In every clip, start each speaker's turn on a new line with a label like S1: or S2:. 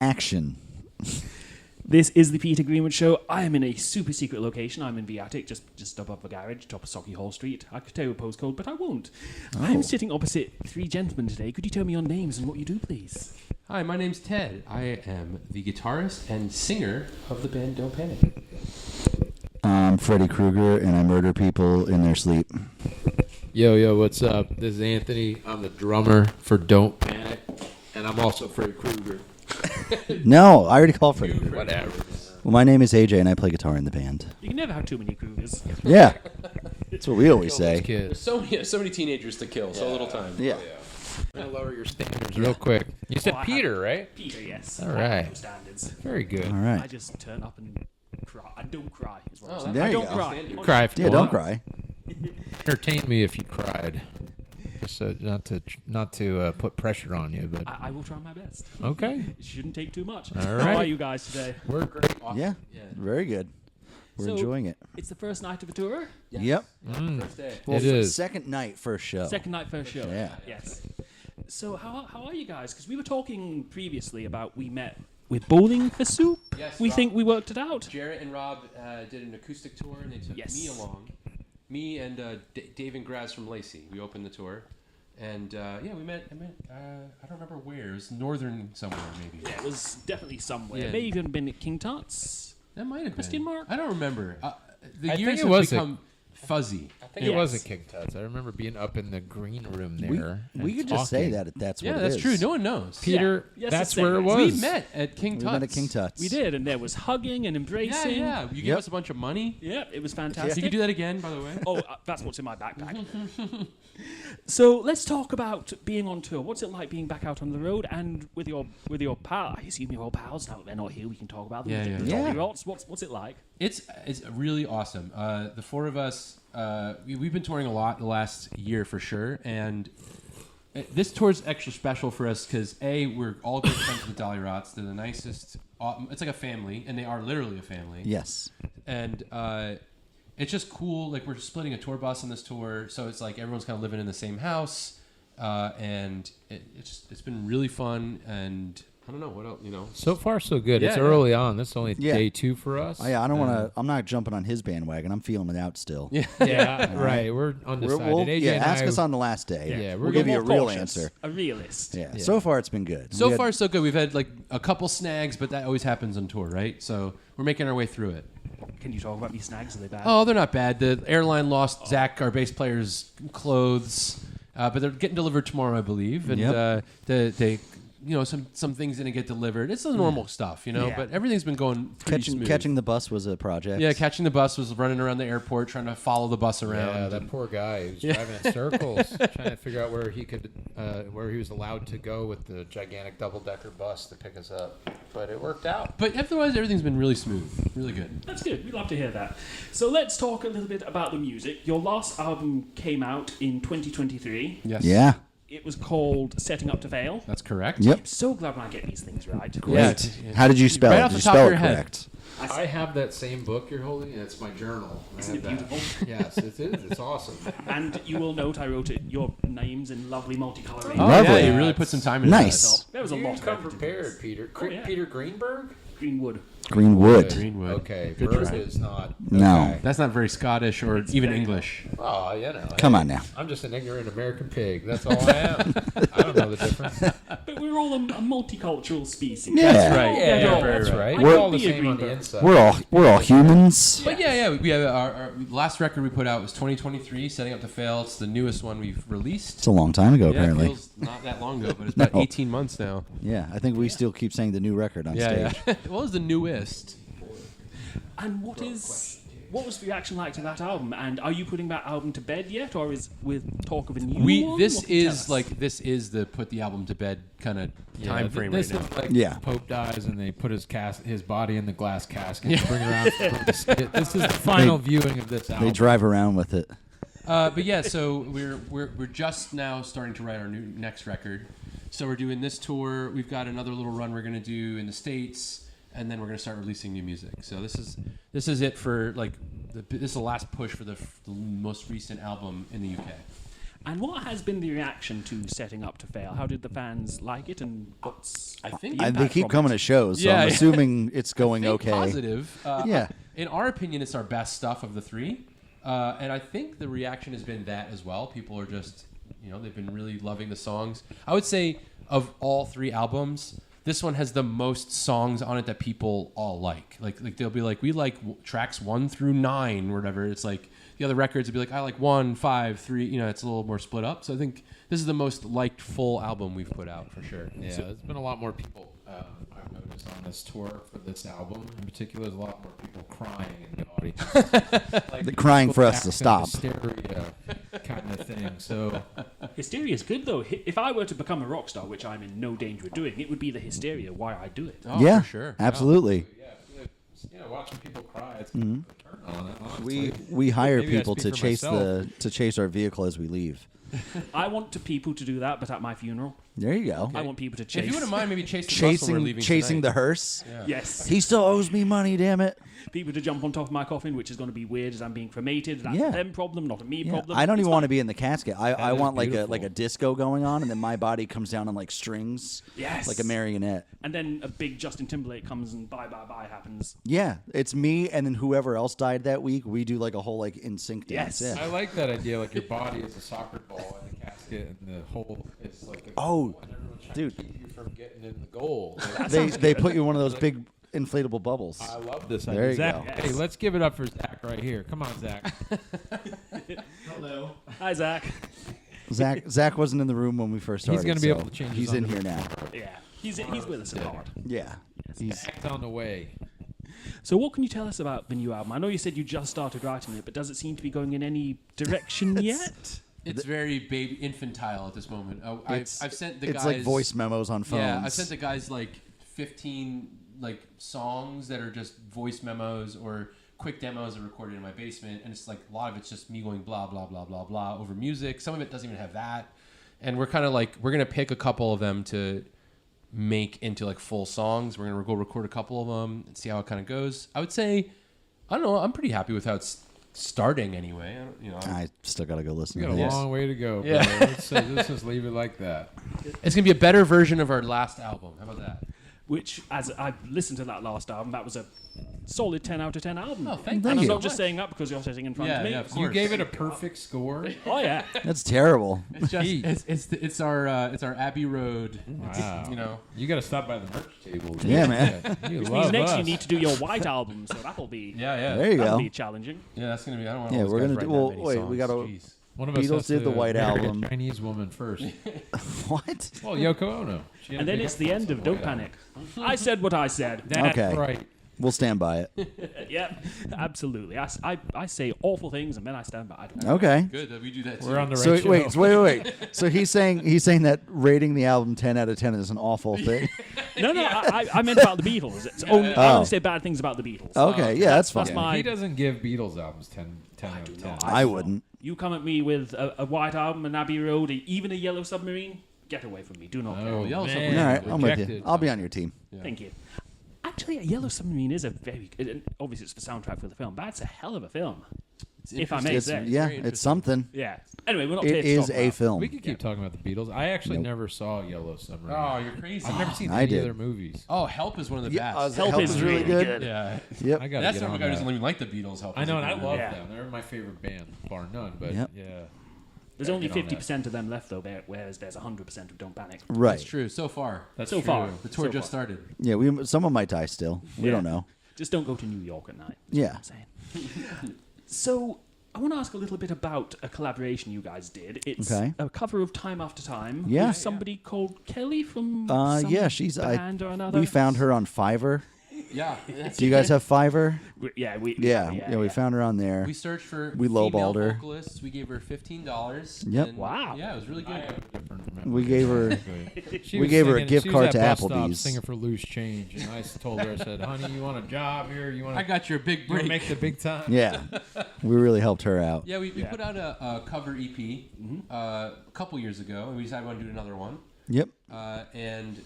S1: Action.
S2: This is the Peter Greenwood Show. I am in a super secret location. I'm in the attic, just above the garage, top of Socky Hall Street. I could tell you a postcode, but I won't.
S1: Oh.
S2: I'm sitting opposite three gentlemen today. Could you tell me your names and what you do, please?
S3: Hi, my name's Ted. I am the guitarist and singer of the band Don't Panic.
S1: I'm Freddy Krueger, and I murder people in their sleep.
S4: Yo, what's up? This is Anthony. I'm the drummer for Don't Panic, and I'm also Freddy Krueger.
S1: No, I already called Freddy Krueger.
S4: Whatever.
S1: Well, my name is AJ, and I play guitar in the band.
S2: You can never have too many Krugers.
S1: Yeah, that's what we always say.
S4: Kids.
S3: So many teenagers to kill, so little time.
S1: Yeah.
S4: I'm going to lower your standards real quick. You said Peter, right?
S2: Peter, yes.
S4: All right.
S2: No standards.
S4: Very good.
S1: All
S2: I
S1: right.
S2: just turn up and cry. I don't cry. Is what I'm
S3: Oh,
S2: saying.
S1: there
S2: I
S1: you
S2: don't
S1: go.
S2: cry.
S4: Cry if you
S1: Yeah, don't
S4: want.
S1: cry.
S4: Entertain me if you cried. So not to put pressure on you, but
S2: I will try my best.
S4: okay.
S2: It shouldn't take too much.
S4: All
S2: How
S4: right.
S2: are you guys today?
S4: We're great.
S1: Yeah, very good. We're
S2: So-
S1: enjoying it.
S2: It's the first night of the tour.
S1: Yep.
S3: First day.
S1: Well,
S4: It is.
S1: second night, first show.
S2: Second night, first show.
S1: Yeah.
S2: Yes. So how are you guys? Because we were talking previously about we met with Bowling for Soup.
S3: Yes,
S2: We
S3: Rob.
S2: think we worked it out.
S3: Jarrett and Rob did an acoustic tour, and they took
S2: Yes.
S3: me along. Me and Dave and Graz from Lacey. We opened the tour. And, we met, I don't remember where. It was northern somewhere, maybe.
S2: Yeah, it was definitely somewhere.
S3: Yeah.
S2: Maybe even been at King Tut's.
S3: That might have
S2: Question
S3: been.
S2: mark?
S3: I don't remember. The
S4: I
S3: years
S4: think it
S3: have
S4: was
S3: become fuzzy.
S4: I think
S2: Yes.
S4: it was a King Tut's. I remember being up in the green room there.
S1: We
S4: and
S1: could just say
S4: talking.
S1: that that's
S3: Yeah,
S1: what it
S3: that's
S1: is.
S3: true. No one knows.
S4: Peter,
S2: Yeah. Yes,
S4: that's
S2: the
S4: where it
S2: same.
S4: was.
S3: We met at King
S1: We
S3: Tut's.
S1: met at King Tut's.
S2: We did, and there was hugging and
S3: Yeah,
S2: embracing.
S3: yeah. You gave
S1: Yep.
S3: us a bunch of money.
S2: Yeah, it was
S3: So
S2: fantastic.
S3: you could do that again, by the way.
S2: Oh, that's what's in my backpack. So let's talk about being on tour. What's it like being back out on the road and with your pal? I assume you're all pals now that they're not here. We can talk about them.
S3: Yeah,
S2: The
S1: yeah.
S2: Dollyrots. What's it like?
S3: It's really awesome. The four of us, we've been touring a lot the last year for sure, and this tour's extra special for us because we're all good friends with the Dollyrots. They're the nicest. It's like a family, and they are literally a family.
S1: Yes.
S3: And it's just cool. Like we're splitting a tour bus on this tour, so it's like everyone's kind of living in the same house, and it's been really fun. And I don't know what else,
S4: So far, so good. It's
S3: Yeah,
S4: early on. This is only
S1: Yeah.
S4: day 2 for us.
S1: I don't want to. I'm not jumping on his bandwagon. I'm feeling it out still.
S3: Yeah.
S4: Yeah, right. We're undecided. AJ and
S1: ask
S4: I-
S1: us on the last day.
S4: Yeah,
S1: we'll
S4: we're
S1: give you a
S2: More
S1: real
S2: cautious.
S1: answer.
S2: A realist.
S1: Yeah.
S4: Yeah.
S1: So far, it's been good.
S3: So
S1: We had-
S3: far, so good. We've had like a couple snags, but that always happens on tour, right? So we're making our way through it.
S2: Can you talk about these snags? Are they bad?
S3: Oh, they're not bad. The airline lost Zach, our bass player's clothes, but they're getting delivered tomorrow, I believe. And
S1: Yep.
S3: they some things didn't get delivered. It's the normal stuff,
S2: Yeah.
S3: But everything's been going pretty smooth.
S1: catching the bus was a project.
S3: Yeah, catching the bus was running around the airport trying to follow the bus around.
S4: Yeah, that poor guy. He was driving in circles, trying to figure out where he was allowed to go with the gigantic double-decker bus to pick us up. But it worked out.
S3: But otherwise, everything's been really smooth, really good.
S2: That's good. We'd love to hear that. So let's talk a little bit about the music. Your last album came out in 2023.
S3: Yes.
S1: Yeah.
S2: It was called Setting Up to Fail.
S3: That's correct.
S1: Yep.
S2: I'm so glad when I get these things right.
S1: Great.
S3: Yeah,
S1: How did you spell
S3: right
S1: it?
S3: off
S1: Did
S3: the
S1: you
S3: top
S1: spell
S3: of
S1: it
S3: your head.
S1: correct?
S4: I have that same book you're holding, and it's my journal. I
S2: Isn't
S4: have
S2: it
S4: that.
S2: beautiful?
S4: Yes, it is. It's awesome.
S2: And you will note I wrote your names in lovely multicoloring.
S3: Oh,
S1: Lovely.
S3: yeah, you really put some time into
S1: Nice.
S2: There was a
S4: You
S2: lot of
S4: come
S2: effort into
S4: prepared,
S2: this.
S4: Peter.
S2: Oh, yeah.
S4: Peter Greenberg?
S2: Greenwood.
S1: Greenwood.
S3: Greenwood.
S4: Okay,
S3: Good
S4: Bird
S3: try.
S4: is not.
S1: No.
S4: Okay.
S3: That's not very Scottish or even
S2: very
S3: English.
S4: Oh,
S1: Come on now.
S4: I'm just an ignorant American pig. That's all I am. I don't know the difference.
S2: But we're all a multicultural species.
S1: Yeah.
S3: That's right.
S4: Yeah,
S3: Yeah,
S4: that's
S3: right.
S4: right.
S2: I
S4: We're
S2: could
S4: all the
S2: be a
S4: same on the
S2: Greenberg.
S4: inside.
S1: We're all humans.
S3: But yeah, we have our last record we put out was 2023, Setting Up to Fail. It's the newest one we've released.
S1: It's a long time ago,
S3: Yeah,
S1: apparently.
S3: it feels not that long ago, but it's about
S1: No.
S3: 18 months now.
S1: Yeah, I think we still keep saying the new record on
S3: Yeah,
S1: stage.
S3: yeah. What was the newest?
S2: And what was the reaction like to that album? And are you putting that album to bed yet, or is with talk of a new one?
S3: This
S2: What can you tell
S3: is
S2: us?
S3: like this is the put the album to bed kind of time frame
S4: This
S3: right now.
S4: is like
S1: Yeah.
S4: Pope dies and they put his body in the glass casket and bring it around for the skit. This is the final viewing of this album.
S1: They drive around with it.
S3: But yeah, so we're just now starting to write our next record. So we're doing this tour. We've got another little run we're gonna do in the States, and then we're gonna start releasing new music. So this is it for like this is the last push for the most recent album in the UK.
S2: And what has been the reaction to setting up to fail? How did the fans like it, and what's
S3: I think
S2: the
S1: They
S2: impact
S1: keep
S2: from
S1: coming
S2: it?
S1: to shows, so
S3: Yeah,
S1: I'm
S3: yeah.
S1: assuming it's going
S3: I think
S1: okay.
S3: positive.
S1: Yeah.
S3: In our opinion, it's our best stuff of the three. And I think the reaction has been that as well. People are just, they've been really loving the songs. I would say of all three albums, this one has the most songs on it that people all like. Like they'll be like, we like tracks 1 through 9 or whatever. It's like the other records would be like, I like 1, 5, 3. It's a little more split up. So I think this is the most liked full album we've put out for sure.
S4: Yeah, there's been a lot more people I've noticed on this tour for this album. In particular, there's a lot more people crying in the audience. Like
S1: They're crying for us to
S4: accent
S1: stop.
S4: hysteria kind of thing. So
S2: Hysteria is good though. If I were to become a rock star, which I'm in no danger of doing, it would be the hysteria why I do it.
S3: Oh,
S1: Yeah,
S3: for sure.
S1: absolutely.
S4: watching people cry, it's a turn on. Honestly.
S1: We hire
S4: Maybe I
S1: people
S4: speak
S1: to
S4: for
S1: chase
S4: myself.
S1: to chase our vehicle as we leave.
S2: I want people to do that, but at my funeral,
S1: There you go.
S2: I want people to chase.
S3: If you wouldn't mind, maybe chase the bus when we're leaving
S1: Chasing
S3: tonight.
S1: the hearse.
S3: Yeah.
S2: Yes,
S1: He still owes me money, damn it.
S2: people to jump on top of my coffin, which is going to be weird as I'm being cremated. That's
S1: Yeah.
S2: a them problem, not a me
S1: Yeah,
S2: problem.
S1: I don't
S2: It's
S1: even
S2: fine.
S1: want to be in the casket. I
S4: is
S1: want like
S4: beautiful.
S1: a disco going on, and then my body comes down on like strings,
S2: Yes.
S1: like a marionette.
S2: And then a big Justin Timberlake comes and bye bye bye happens.
S1: Yeah, it's me, and then whoever else died that week, we do like a whole like in sync dance.
S2: Yes.
S1: Yeah.
S4: I like that idea. Like your body is a soccer ball, and the casket and the hole is like a
S1: Oh,
S4: goal, and everyone's trying
S1: dude.
S4: to keep you from getting in the goal. Like,
S1: They put you in one of those big inflatable bubbles.
S4: I love this
S1: There
S4: idea.
S1: you
S4: Zach,
S1: go.
S4: hey, let's give it up for Zach right here. Come on, Zach.
S5: Hello.
S2: Hi Zach.
S1: Zach wasn't in the room when we first started.
S4: He's gonna be
S1: so
S4: able to change
S1: He's
S4: his
S1: in here now.
S2: Yeah, he's with us a lot.
S1: Yeah. He's
S4: Zach's on the way.
S2: So what can you tell us about the new album? I know you said you just started writing it, but does it seem to be going in any direction yet?
S3: It's very baby infantile at this moment. I've sent the
S1: it's
S3: guys
S1: like voice memos on phones.
S3: Yeah, I've sent the guys like 15 like songs that are just voice memos or quick demos I recorded in my basement, and it's like a lot of it's just me going blah blah blah blah blah over music. Some of it doesn't even have that, and we're kind of like we're gonna pick a couple of them to make into like full songs. We're gonna go record a couple of them and see how it kind of goes. I would say, I don't know. I'm pretty happy with how it's starting anyway.
S1: I still gotta go listen
S4: We
S1: to
S4: got a
S1: this.
S4: long way to go.
S3: Yeah.
S4: Yeah. Let's just leave it like that.
S3: It's gonna be a better version of our last album. How about that?
S2: Which, as I listened to that last album, that was a solid 10 out of 10 album.
S3: Oh,
S2: And
S3: thank
S2: I'm
S1: you.
S2: not just saying that because you're sitting in front of me.
S3: Yeah, of
S4: You
S3: course.
S4: gave it a perfect score.
S2: Oh yeah.
S1: That's terrible.
S3: It's just
S4: Heat.
S3: it's our Abbey Road.
S4: Wow. You got to stop by the merch table.
S1: Yeah, man.
S4: You
S2: Which
S4: love
S2: means next
S4: us.
S2: you need to do your white album, so that'll be
S1: There you
S2: that'll
S1: go.
S2: be challenging.
S3: Yeah, that's gonna be. I don't want.
S1: Yeah,
S3: all those
S1: we're
S3: guys
S1: gonna do-
S3: writing that
S1: well,
S3: many
S1: wait,
S3: songs.
S1: we gotta-
S3: Jeez.
S4: One of us
S1: Beatles
S4: has
S1: did
S4: to
S1: the White
S4: marry
S1: Album.
S4: a Chinese woman first.
S1: What?
S4: Well, Yoko Ono. She had
S2: And
S4: a
S2: then
S4: big
S2: it's the end of
S4: influence on
S2: Don't
S4: the White
S2: Panic. I said what I said.
S4: Album. That's
S1: Okay.
S4: right.
S1: We'll stand by it.
S2: Yep, absolutely. I say awful things and then I stand by it.
S1: Okay.
S3: Good that we do that too.
S4: We're on the right
S1: So
S4: show.
S1: wait. So he's saying that rating the album 10 out of 10 is an awful thing.
S2: No, I meant about the Beatles. It's only, I
S1: Oh.
S2: only say bad things about the Beatles.
S1: Okay, yeah, that's
S2: That's
S1: fine.
S2: my-
S4: He doesn't give Beatles albums 10 out of 10.
S1: I wouldn't.
S2: You come at me with a White Album, an Abbey Road, even a Yellow Submarine, get away from me. Do not
S4: Oh,
S3: Yellow
S4: man.
S3: Submarine.
S1: All right, I'm with you.
S4: Rejected.
S1: I'll be on your team.
S2: Thank you. Actually, a Yellow Submarine is a very obviously it's the soundtrack for the film, but it's a hell of a film.
S3: It's
S2: If I may
S1: It's,
S2: say.
S1: yeah,
S3: very
S1: it's
S3: interesting.
S1: something.
S2: Yeah. Anyway, we're not
S1: It
S2: here to
S1: is
S2: talk
S1: a
S2: about-
S1: film.
S4: We could keep talking about the Beatles. I actually never saw Yellow Submarine.
S3: Oh, you're crazy.
S4: I've never seen
S1: I
S4: any
S1: did.
S4: of their movies.
S3: Oh, Help is one of the
S1: Yeah,
S3: best.
S2: Help is really good.
S3: Yeah.
S1: Yep.
S4: I got
S3: That's
S4: to get
S3: from a
S4: on
S3: guy who
S4: that.
S3: doesn't even like the Beatles. Help.
S4: I
S3: is
S4: know,
S3: a
S4: and I
S3: good
S4: love
S3: one.
S2: Yeah.
S4: them. They're my favorite band, bar none. But
S1: Yep.
S4: yeah,
S2: There's only
S4: get on that.
S2: 50% of them left, though, whereas there's 100% of Don't Panic.
S1: Right.
S3: That's true. So far,
S4: that's
S2: So
S4: true.
S2: far.
S3: the tour
S2: So
S3: just
S2: far.
S3: started.
S1: Yeah, someone might die still. We
S2: Yeah.
S1: don't know.
S2: Just don't go to New York at night.
S1: Yeah.
S2: I'm saying. So, I want to ask a little bit about a collaboration you guys did. It's
S1: Okay.
S2: a cover of Time After Time
S1: Yeah.
S2: with somebody called Kelly from some
S1: Yeah, she's
S2: band or another.
S1: we found her on Fiverr.
S3: Yeah. That's
S1: Do you guys have Fiverr?
S2: Yeah, we
S1: found her on there.
S3: We searched for
S1: We
S3: female
S1: lowballed her.
S3: vocalists. We gave her $15.
S1: Yep.
S3: and
S2: Wow.
S3: Yeah, it was really good.
S1: We gave her
S4: She
S1: We
S4: was
S1: gave her a
S4: singing-
S1: gift
S4: she was
S1: card
S4: at
S1: to
S4: bus stop
S1: Applebee's.
S4: singing for loose change, and I told her, I said, "Honey, you want a job here? You want
S3: I got your big
S4: to
S3: break.
S4: make the big time?"
S1: Yeah. We really helped her out.
S3: Yeah, we put out a cover EP a couple years ago, and we decided we want to do another one.
S1: Yep.
S3: And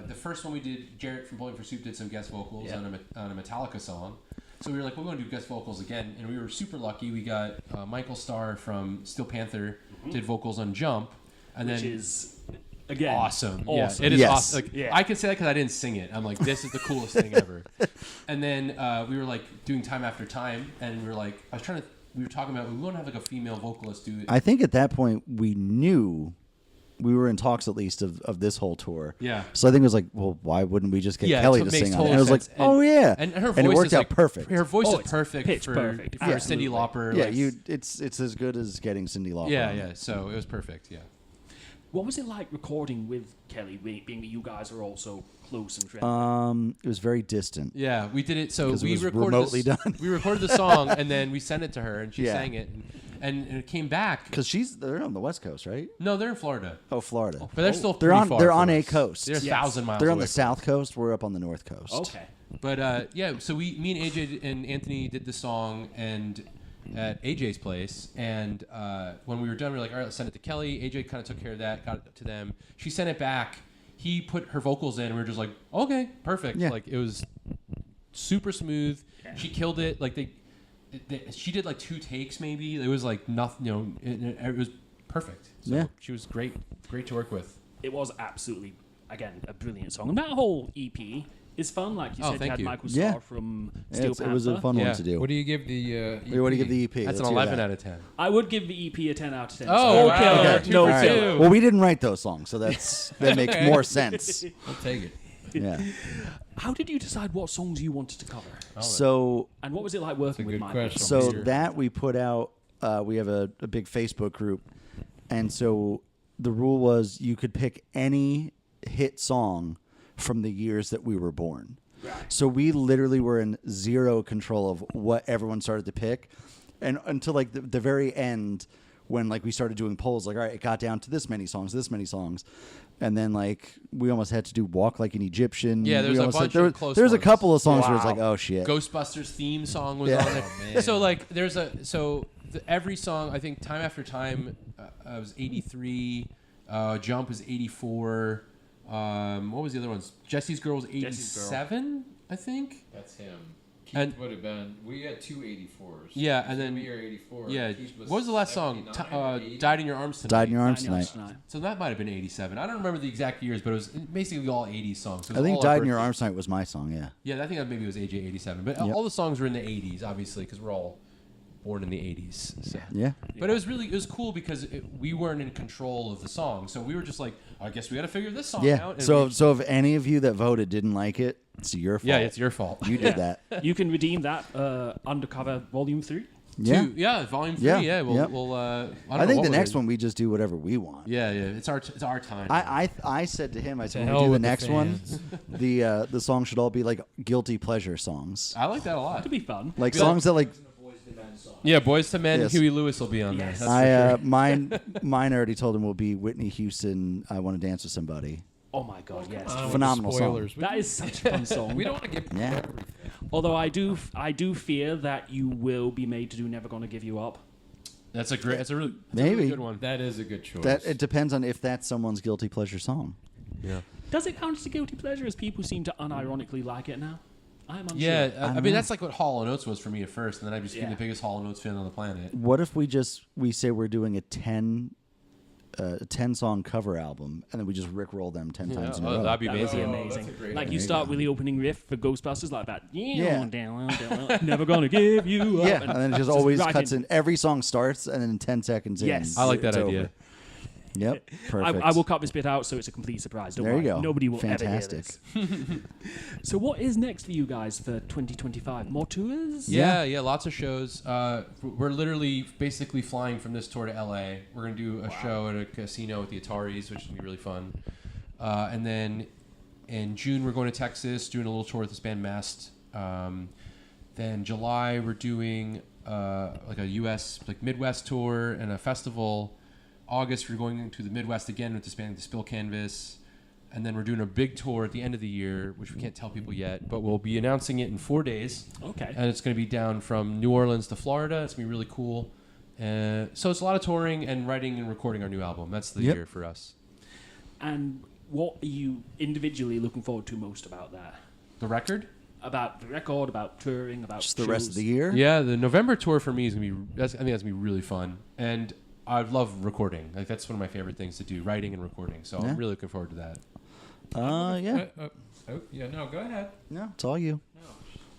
S3: the first one we did, Jarrett from Bowling for Soup did some guest vocals on a Metallica song. So we were like, we're going to do guest vocals again, and we were super lucky. We got Michael Starr from Steel Panther did vocals on Jump, and
S2: Which
S3: then
S2: is, again,
S3: awesome.
S2: awesome.
S3: Yeah, it is
S1: Yes.
S3: awesome. Like,
S2: Yeah.
S3: I can say that because I didn't sing it. I'm like, this is the coolest thing ever. And then we were like doing Time After Time, and we were like, we were talking about we want to have like a female vocalist do it.
S1: I think at that point we knew we were in talks at least of this whole tour.
S3: Yeah.
S1: So I think it was like, well, why wouldn't we just get
S3: Yeah,
S1: Kelly
S3: so
S1: to
S3: it makes
S1: sing on it?
S3: total
S1: And I was like,
S3: sense.
S1: oh yeah.
S3: And her voice
S1: and it worked
S3: is
S1: out
S3: like
S1: perfect.
S3: Her voice
S2: Oh,
S3: is
S2: it's
S3: perfect
S2: pitch
S3: for
S2: perfect.
S3: for
S2: Absolutely.
S3: Cyndi Lauper.
S1: Yeah,
S3: like-
S1: it's as good as getting Cyndi Lauper.
S3: Yeah,
S1: on.
S3: yeah. So it was perfect. Yeah.
S2: What was it like recording with Kelly, being that you guys are also close and friendly?
S1: It was very distant.
S3: Yeah, we did it. So
S1: 'Cause it
S3: we
S1: was
S3: recorded
S1: remotely
S3: this,
S1: done.
S3: We recorded the song and then we sent it to her and she
S1: Yeah.
S3: sang it and it came back.
S1: Because they're on the West Coast, right?
S3: No, they're in Florida,
S1: Oh, Florida.
S3: but they're still
S1: They're
S3: pretty
S1: on
S3: far
S1: they're
S3: from
S1: on a
S3: us.
S1: coast.
S3: They're
S2: Yes.
S3: 1,000 miles.
S1: They're on
S3: away
S1: the
S3: from
S1: South
S3: us.
S1: Coast. We're up on the North Coast.
S2: Okay.
S3: But yeah, so me and AJ and Anthony did the song and at AJ's place, and when we were done, we were like, all right, let's send it to Kelly. AJ kind of took care of that, got it to them. She sent it back. He put her vocals in, and we were just like, okay, perfect.
S1: Yeah.
S3: Like it was super smooth. She killed it. Like she did like 2 takes maybe. It was like nothing. It was perfect. So
S1: Yeah.
S3: she was great to work with.
S2: It was absolutely, again, a brilliant song. And that whole EP is fun. Like you
S3: Oh,
S2: said, you
S3: thank
S2: had
S3: you.
S2: Michael
S1: Yeah.
S2: Starr from
S1: Yeah,
S2: Steel
S1: it
S2: Panther.
S1: was a fun
S3: Yeah.
S1: one to do.
S4: What do you give the EP?
S1: What do you give the EP?
S3: That's
S1: Let's
S3: an
S1: hear
S3: 11
S1: that.
S3: out of 10.
S2: I would give the EP a 10 out of 10.
S3: Oh,
S2: So,
S3: wow.
S2: killer.
S3: Okay.
S2: No
S1: All right.
S2: killer.
S1: Well, we didn't write those songs, so that makes more sense.
S4: I'll take it.
S1: Yeah.
S2: How did you decide what songs you wanted to cover?
S1: So
S2: And what was it like working
S4: a
S2: with
S4: good
S2: Michael?
S4: question.
S1: so
S4: Peter.
S1: that we put out. We have a big Facebook group, and so the rule was you could pick any hit song from the years that we were born. So we literally were in zero control of what everyone started to pick, and until like the very end, when like we started doing polls, like all right, it got down to this many songs, and then like we almost had to do "Walk Like an Egyptian."
S3: Yeah, there's
S1: We
S3: a
S1: almost
S3: bunch
S1: had,
S3: of close
S1: There's a
S3: ones.
S1: couple of songs where it's
S2: Wow.
S1: like, oh shit.
S3: Ghostbusters theme song was
S1: Yeah.
S3: on there.
S4: man.
S3: So like there's every song, I think Time After Time was 83, Jump was 84. What was the other ones? Jesse's Girl was
S2: Jesse's Girl.
S3: 87, I think.
S4: That's him. Keith
S3: And-
S4: would have been. We had 2 84s.
S3: Yeah,
S4: It was
S3: and then-
S4: me or 84.
S3: Yeah.
S4: Keith
S3: What was the last song?
S4: 79 or 80.
S3: Died in Your Arms Tonight.
S1: Died in Your Arms
S2: Daniel
S1: tonight.
S2: Snyder.
S3: So that might have been 87. I don't remember the exact years, but it was basically all 80s songs. So it
S1: I
S3: was
S1: think
S3: all our
S1: "Died in Your
S3: birthdays.
S1: Arms Tonight" was my song. Yeah.
S3: Yeah, I think that maybe it was AJ 87. But
S1: Yep.
S3: all the songs were in the 80s, obviously, because we're all born in the 80s. So.
S1: Yeah.
S3: But it was cool because we weren't in control of the song, so we were just like, I guess we got to figure this song
S1: Yeah.
S3: out. And
S1: So if any of you that voted didn't like it, it's your fault.
S3: yeah, it's your fault.
S1: You did that.
S2: You can redeem that Undercover Volume 3.
S1: Yeah.
S3: Volume 3.
S1: Yeah,
S3: Yeah, we'll.
S1: yep.
S3: we'll I, don't
S1: I
S3: know
S1: think
S3: what
S1: the
S3: we're
S1: next
S3: gonna-
S1: one we just do whatever we want.
S3: Yeah, it's our time.
S1: I said to him, I said,
S4: To
S1: when we
S4: hell
S1: do the
S4: with the
S1: next one,
S4: fans.
S1: the song should all be like guilty pleasure songs,
S3: I like that a lot.
S2: That'd be fun.
S1: like
S3: Yeah.
S1: songs that like
S3: Yeah, Boys to Men.
S1: Yes.
S3: Huey Lewis will be on
S2: Yes.
S3: there. That's for sure.
S1: mine already told him will be Whitney Houston. I Want to Dance with Somebody.
S2: Oh my god, yes.
S1: Phenomenal song.
S4: Spoilers.
S2: That is such a fun song.
S4: We don't want to give
S1: Yeah.
S4: everything.
S2: Although I do fear that you will be made to do Never Gonna Give You Up.
S3: That's a really
S1: Maybe.
S3: good one.
S4: That is a good choice.
S1: That it depends on if that's someone's guilty pleasure song.
S3: Yeah.
S2: Does it count as a guilty pleasure as people seem to unironically like it now? I'm unsure.
S3: Yeah, I
S1: don't
S3: mean
S1: know.
S3: that's like what Hall & Oates was for me at first, and then I just became
S2: Yeah.
S3: the biggest Hall & Oates fan on the planet.
S1: What if we say we're doing a 10 song cover album, and then we just rickroll them 10 times in a row?
S3: that'd be
S2: That would be
S3: amazing.
S2: amazing.
S4: that's a great
S2: Like
S1: idea.
S2: you start with the opening riff for Ghostbusters like that.
S1: Yeah.
S2: Never gonna give you up.
S1: Yeah, and then it just always
S2: right
S1: cuts in. Every song starts, and then 10 seconds in.
S2: Yes.
S3: I like that
S1: it's
S3: idea.
S1: over. Yep, perfect.
S2: I will cut this bit out so it's a complete surprise. Don't
S1: There you
S2: worry.
S1: go.
S2: Nobody will
S1: Fantastic.
S2: ever hear this. So what is next for you guys for 2025? More tours?
S3: Yeah, lots of shows. We're literally basically flying from this tour to LA. We're gonna do a show at a casino with the Ataris, which is gonna be really fun. And then in June we're going to Texas, doing a little tour with this band Mast. Then July we're doing like a U.S. like Midwest tour and a festival. August we're going into the Midwest again with this band, the Spill Canvas. And then we're doing a big tour at the end of the year, which we can't tell people yet, but we'll be announcing it in 4 days.
S2: Okay.
S3: And it's going to be down from New Orleans to Florida. It's going to be really cool. So it's a lot of touring and writing and recording our new album. That's the
S1: Yep.
S3: year for us.
S2: And what are you individually looking forward to most about that?
S3: The record?
S2: about the record, about touring, about
S1: Just the rest of
S2: shows?
S1: the year.
S3: Yeah, the November tour for me is gonna be. I think that's gonna be really fun, and I love recording. Like that's one of my favorite things to do, writing and recording. So
S1: Yeah.
S3: I'm really looking forward to that.
S1: Yeah.
S4: Yeah, no, go ahead.
S1: No, it's all you.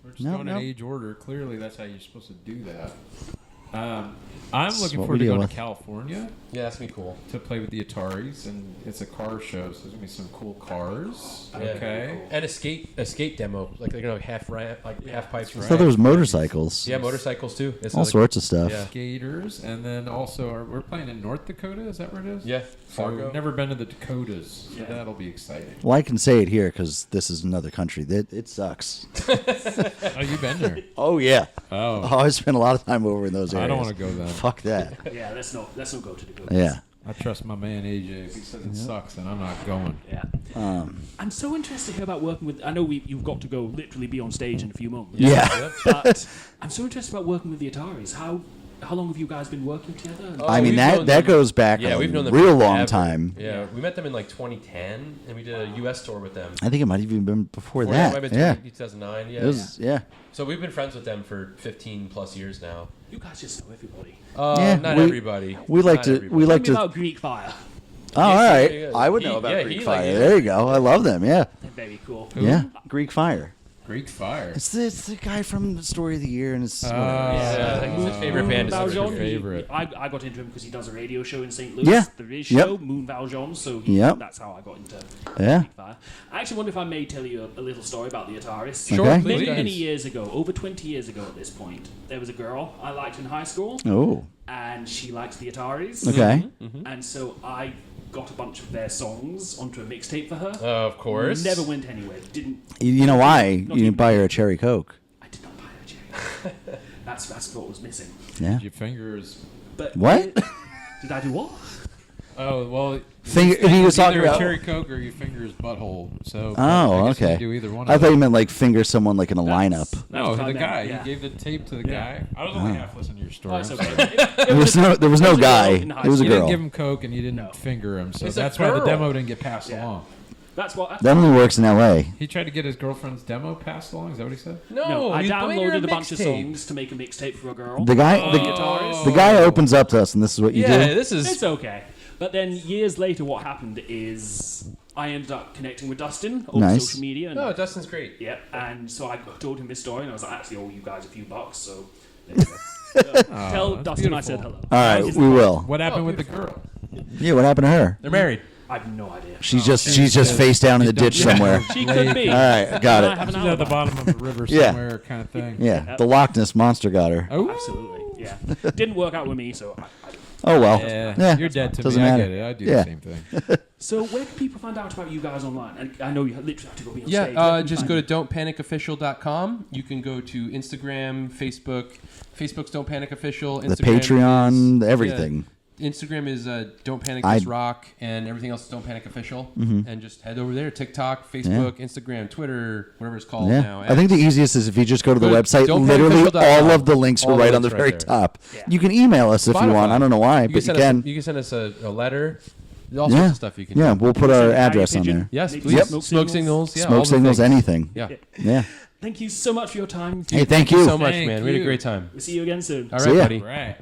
S4: We're just
S1: No,
S4: going
S1: no.
S4: in age order. Clearly, that's how you're supposed to do that. I'm looking
S1: what
S4: forward
S1: we
S4: to
S1: deal
S4: going
S1: with.
S4: to California
S3: Yeah, that's gonna be cool.
S4: to play with the Ataris, and it's a car show, so there's gonna be some cool cars.
S3: Yeah.
S4: Okay.
S3: And a skate demo, like they're gonna half ramp, like half pipes.
S1: I thought there was motorcycles.
S3: Yeah, motorcycles too. It's
S1: All
S3: like-
S1: sorts of stuff.
S3: Yeah.
S4: Skaters, and then also we're playing in North Dakota. Is that where it is?
S3: Yeah,
S4: So
S3: Fargo.
S4: we've never been to the Dakotas, so
S2: Yeah.
S4: that'll be exciting.
S1: Well, I can say it here because this is another country. It sucks.
S4: Oh, you been there?
S1: Oh yeah.
S4: Oh,
S1: Oh, I spent a lot of time over in those areas.
S4: I don't want to go there.
S1: Fuck that.
S2: Yeah, let's not go to the good.
S1: Yeah.
S4: I trust my man AJ. If he says it sucks, then I'm not going.
S2: Yeah.
S1: Um,
S2: I'm so interested to hear about working with. I know you've got to go literally be on stage in a few moments.
S1: yeah.
S2: But I'm so interested about working with the Ataris. How long have you guys been working together?
S3: Oh,
S1: I mean
S3: we've
S1: that
S3: known
S1: that
S3: them-
S1: goes back
S3: Yeah,
S1: a
S3: we've known them
S1: real
S3: forever.
S1: long time.
S3: Yeah, we met them in like 2010, and we did a U.S. tour with them.
S1: I think it might have even been before
S3: Before
S1: that.
S3: might have been
S1: Yeah.
S3: 2009. Yeah,
S1: It was yeah.
S3: So we've been friends with them for 15 plus years now.
S2: You guys just know everybody.
S1: Yeah,
S3: Not
S1: we-
S3: everybody.
S1: We like
S3: Not
S1: to
S3: everybody.
S1: we like
S2: Tell me
S1: to.
S2: about Greek Fire.
S1: Oh, all
S3: Yeah,
S1: right.
S3: yeah,
S1: I would
S3: he-
S1: know about
S3: yeah,
S1: Greek
S3: he
S1: Fire.
S3: like-
S1: There you go. I love them. Yeah.
S2: They're very cool.
S1: Yeah. Greek Fire.
S4: Greek Fire.
S1: It's the guy from the Story of the Year, and it's
S3: Yeah, he's his favorite band. Is
S4: Moon
S3: Summer
S4: Valjean.
S3: Jam.
S4: favorite.
S2: I got into him because he does a radio show in St. Louis.
S1: Yeah.
S2: The Riz
S1: Yep.
S2: show, Moon Valjean. So
S1: Yep.
S2: that's how I got into
S1: yeah.
S2: Greek Fire. I actually wonder if I may tell you a little story about the Ataris.
S1: Sure, Okay.
S2: Many,
S3: please.
S2: many years ago, over 20 years ago at this point, there was a girl I liked in high school,
S1: Oh.
S2: and she liked the Ataris.
S1: Okay.
S2: And so I got a bunch of their songs onto a mixtape for her.
S3: Of course.
S2: Never went anywhere. Didn't.
S1: You know why? You
S2: Not
S1: didn't
S2: even-
S1: buy her a cherry Coke.
S2: I did not buy her cherry. That's what was missing.
S1: Yeah.
S4: Your fingers.
S2: But
S1: What?
S2: Did I do what?
S4: Oh well.
S1: He was talking
S4: either
S1: about.
S4: a cherry coke or your finger's butthole. So
S1: Oh,
S4: I guess you
S1: okay.
S4: can do either one.
S1: I
S4: of
S1: thought you
S4: them.
S1: meant like finger someone like in a lineup.
S2: That's
S4: No,
S2: what I
S4: the
S2: meant,
S4: guy.
S2: yeah.
S4: He gave the tape to the
S2: Yeah.
S4: guy. I was only half listening to your story.
S2: Oh, it's
S4: I'm
S2: okay.
S4: sorry.
S1: There was no
S2: It was a
S1: guy.
S2: girl in high
S1: It was a
S4: You
S1: girl.
S4: didn't give him coke and you didn't
S2: No.
S4: finger him, so
S3: It's a
S4: that's why the
S3: girl.
S4: demo didn't get passed
S2: Yeah.
S4: along.
S2: That's what.
S1: That only works in L.A.
S4: He tried to get his girlfriend's demo passed along. Is that what he said?
S2: No, I
S3: he's playing her
S2: downloaded a bunch of
S3: mixtape.
S2: songs to make a mixtape for a girl.
S1: The guy,
S2: guitarist.
S1: the guy opens up to us, and this is what you
S3: Yeah,
S1: do.
S3: this is.
S2: It's okay. But then years later, what happened is I ended up connecting with Dustin over
S1: Nice.
S2: social media. And,
S3: No, Dustin's great.
S2: yeah, and so I told him this story, and I was like, actually, owe you guys a few bucks, so there you go. Tell
S4: that's
S2: Dustin I said
S4: beautiful.
S2: hello.
S1: All right,
S2: He's
S1: we
S2: the-
S1: will.
S4: What happened with the girl?
S1: Yeah, what happened to her?
S3: They're married.
S2: I have no idea.
S1: She's just face down in the ditch somewhere.
S2: She could be.
S1: All right, got
S2: And I
S1: it.
S2: have an
S4: She's at the
S2: alibi.
S4: bottom of a river
S1: Yeah.
S4: somewhere, kind of thing.
S1: Yeah, the Loch Ness monster got her.
S4: Oh,
S2: Absolutely, yeah. Didn't work out with me, so.
S1: Oh well.
S4: yeah. You're dead to
S1: Doesn't
S4: me.
S1: matter.
S4: I get it. I do
S1: Yeah.
S4: the same thing.
S2: So where can people find out about you guys online? And I know you literally have to go be on stage.
S3: Yeah,
S2: Where can
S3: just
S2: we
S3: go
S2: find
S3: to don'tpanicofficial.com. You can go to Instagram, Facebook. Facebook's Don't Panic Official.
S1: The
S3: Instagram
S1: Patreon,
S3: is-
S1: everything.
S3: yeah, Instagram is Don't Panic
S1: I-
S3: Just Rock, and everything else is Don't Panic Official. And just head over there. TikTok, Facebook, Instagram, Twitter, whatever it's called
S1: Yeah,
S3: now.
S1: I think the easiest is if you just go to the
S3: Go to
S1: website. Literally,
S3: don'tpanicofficial.com.
S1: all of the links are
S3: All the
S1: right on the
S3: links
S1: very
S3: right there.
S1: top.
S2: Yeah.
S1: You can email us if you want.
S3: Spotify.
S1: I don't know why, but you
S3: send
S1: can.
S3: Us you can send us a letter. All
S1: Yeah,
S3: sorts of stuff you can
S1: yeah.
S3: do.
S1: We'll put
S2: Send
S1: our
S2: a carrier
S1: address on
S2: pigeon.
S1: there.
S3: Yes,
S2: Maybe
S3: please.
S2: smoke
S3: Smoke
S2: signals.
S3: signals. Yeah, all
S1: Smoke
S3: the
S1: signals,
S3: things.
S1: anything.
S3: Yeah.
S1: Yeah.
S2: Thank you so much for your time.
S1: Hey, thank
S3: you
S1: you.
S3: so much,
S4: Thank
S3: man. We had a
S4: you.
S3: great time.
S2: We'll see you again soon.
S3: All
S1: See
S3: right,
S1: ya.
S3: buddy.
S4: Right.